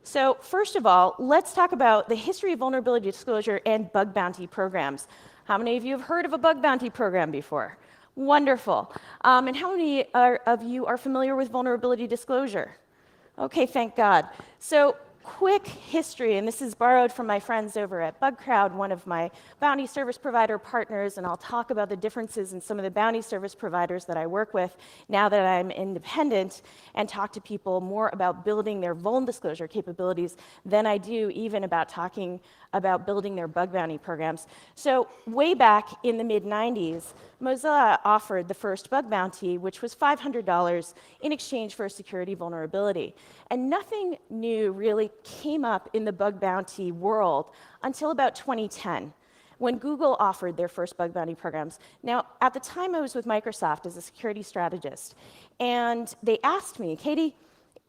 So first of all, let's talk about the history of vulnerability disclosure and bug bounty programs. How many of you have heard of a bug bounty program before? Wonderful. And how many of you are familiar with vulnerability disclosure? Okay, thank God. So quick history, and this is borrowed from my friends over at BugCrowd, one of my bounty service provider partners, and I'll talk about the differences in some of the bounty service providers that I work with now that I'm independent, and talk to people more about building their vuln disclosure capabilities than I do even about talking about building their bug bounty programs. So way back in the mid-90s, Mozilla offered the first bug bounty, which was $500 in exchange for a security vulnerability. And nothing new really came up in the bug bounty world until about 2010, when Google offered their first bug bounty programs. Now, at the time I was with Microsoft as a security strategist, and they asked me, Katie,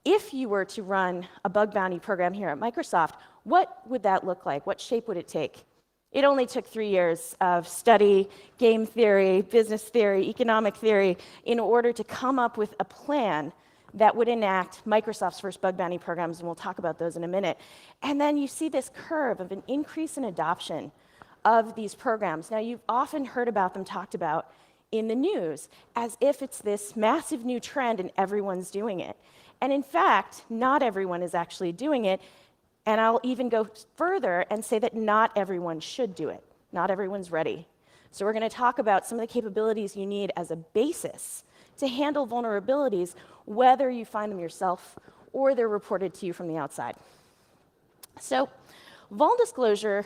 if you were to run a bug bounty program here at Microsoft, what would that look like? What shape would it take? It only took 3 years of study, game theory, business theory, economic theory, in order to come up with a plan that would enact Microsoft's first bug bounty programs, and we'll talk about those in a minute. And then you see this curve of an increase in adoption of these programs. Now, you've often heard about them talked about in the news as if it's this massive new trend and everyone's doing it. And in fact, not everyone is actually doing it. And I'll even go further and say that not everyone should do it. Not everyone's ready. So we're going to talk about some of the capabilities you need as a basis to handle vulnerabilities, whether you find them yourself or they're reported to you from the outside. So vuln disclosure,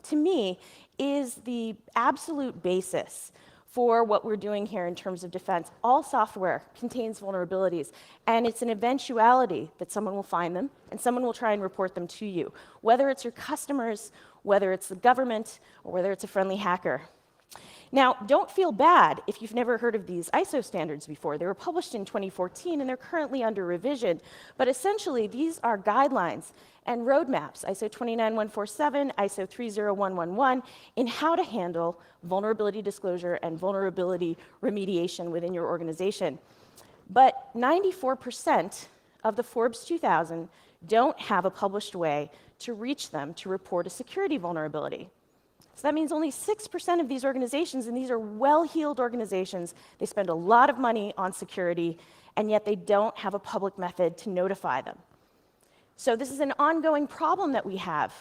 to me, is the absolute basis for what we're doing here in terms of defense. All software contains vulnerabilities, and it's an eventuality that someone will find them, and someone will try and report them to you, whether it's your customers, whether it's the government, or whether it's a friendly hacker. Now, don't feel bad if you've never heard of these ISO standards before. They were published in 2014, and they're currently under revision. But essentially, these are guidelines and roadmaps, ISO 29147, ISO 30111, in how to handle vulnerability disclosure and vulnerability remediation within your organization. But 94% of the Forbes 2000 don't have a published way to reach them to report a security vulnerability. So that means only 6% of these organizations, and these are well-heeled organizations, they spend a lot of money on security, and yet they don't have a public method to notify them. So this is an ongoing problem that we have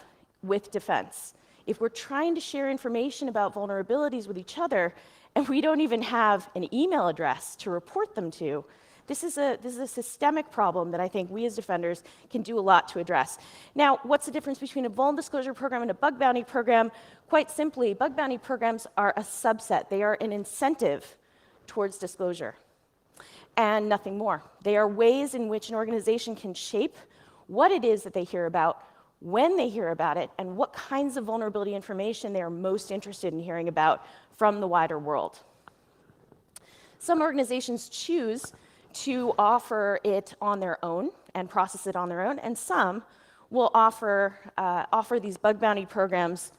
with defense. If we're trying to share information about vulnerabilities with each other, and we don't even have an email address to report them to, this is a systemic problem that I think we as defenders can do a lot to address. Now, what's the difference between a vuln disclosure program and a bug bounty program? Quite simply, bug bounty programs are a subset. They are an incentive towards disclosure, and nothing more. They are ways in which an organization can shape what it is that they hear about, when they hear about it, and what kinds of vulnerability information they are most interested in hearing about from the wider world. Some organizations choose to offer it on their own and process it on their own, and some will offer these bug bounty programs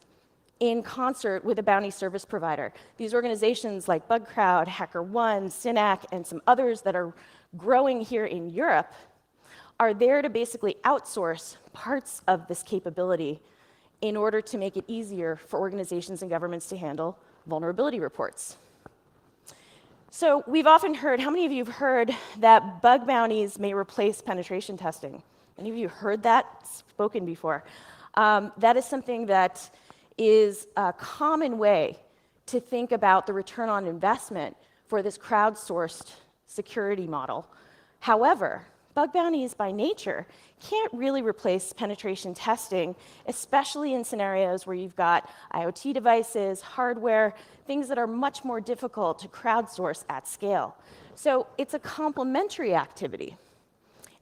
in concert with a bounty service provider. These organizations like BugCrowd, HackerOne, Synac, and some others that are growing here in Europe are there to basically outsource parts of this capability in order to make it easier for organizations and governments to handle vulnerability reports. So we've often heard, how many of you have heard that bug bounties may replace penetration testing? Any of you heard that spoken before? That is something that is a common way to think about the return on investment for this crowdsourced security model. However, bug bounties by nature can't really replace penetration testing, especially in scenarios where you've got IoT devices, hardware, things that are much more difficult to crowdsource at scale. So it's a complementary activity.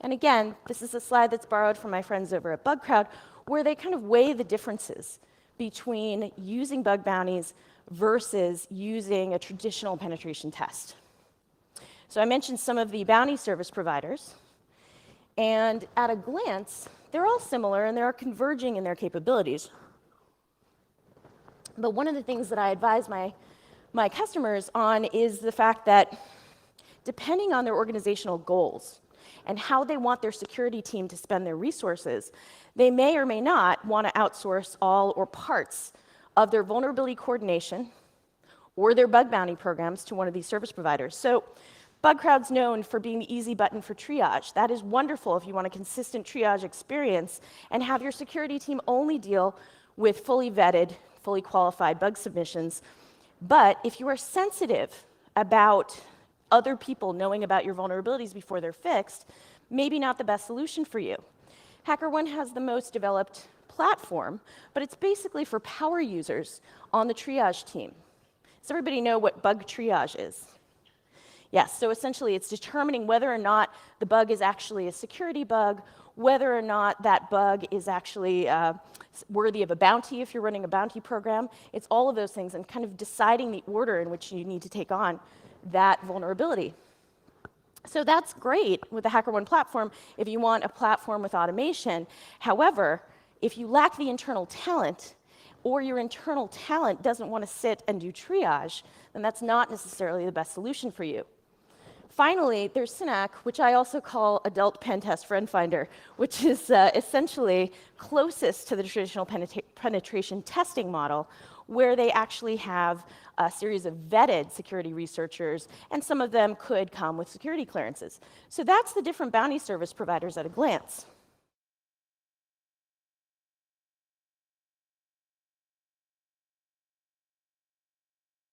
And again, this is a slide that's borrowed from my friends over at BugCrowd, where they kind of weigh the differences between using bug bounties versus using a traditional penetration test. So I mentioned some of the bounty service providers. And at a glance, they're all similar and they're converging in their capabilities. But one of the things that I advise my customers on is the fact that depending on their organizational goals and how they want their security team to spend their resources, they may or may not want to outsource all or parts of their vulnerability coordination or their bug bounty programs to one of these service providers. So BugCrowd's known for being the easy button for triage. That is wonderful if you want a consistent triage experience and have your security team only deal with fully vetted, fully qualified bug submissions. But if you are sensitive about other people knowing about your vulnerabilities before they're fixed, maybe not the best solution for you. HackerOne has the most developed platform, but it's basically for power users on the triage team. Does everybody know what bug triage is? Yes, so essentially it's determining whether or not the bug is actually a security bug, whether or not that bug is actually worthy of a bounty if you're running a bounty program. It's all of those things and kind of deciding the order in which you need to take on that vulnerability. So that's great with the HackerOne platform if you want a platform with automation. However, if you lack the internal talent, or your internal talent doesn't want to sit and do triage, then that's not necessarily the best solution for you. Finally, there's SYNAC, which I also call Adult Pen Test Friend Finder, which is essentially closest to the traditional penetration testing model, where they actually have a series of vetted security researchers, and some of them could come with security clearances. So that's the different bounty service providers at a glance.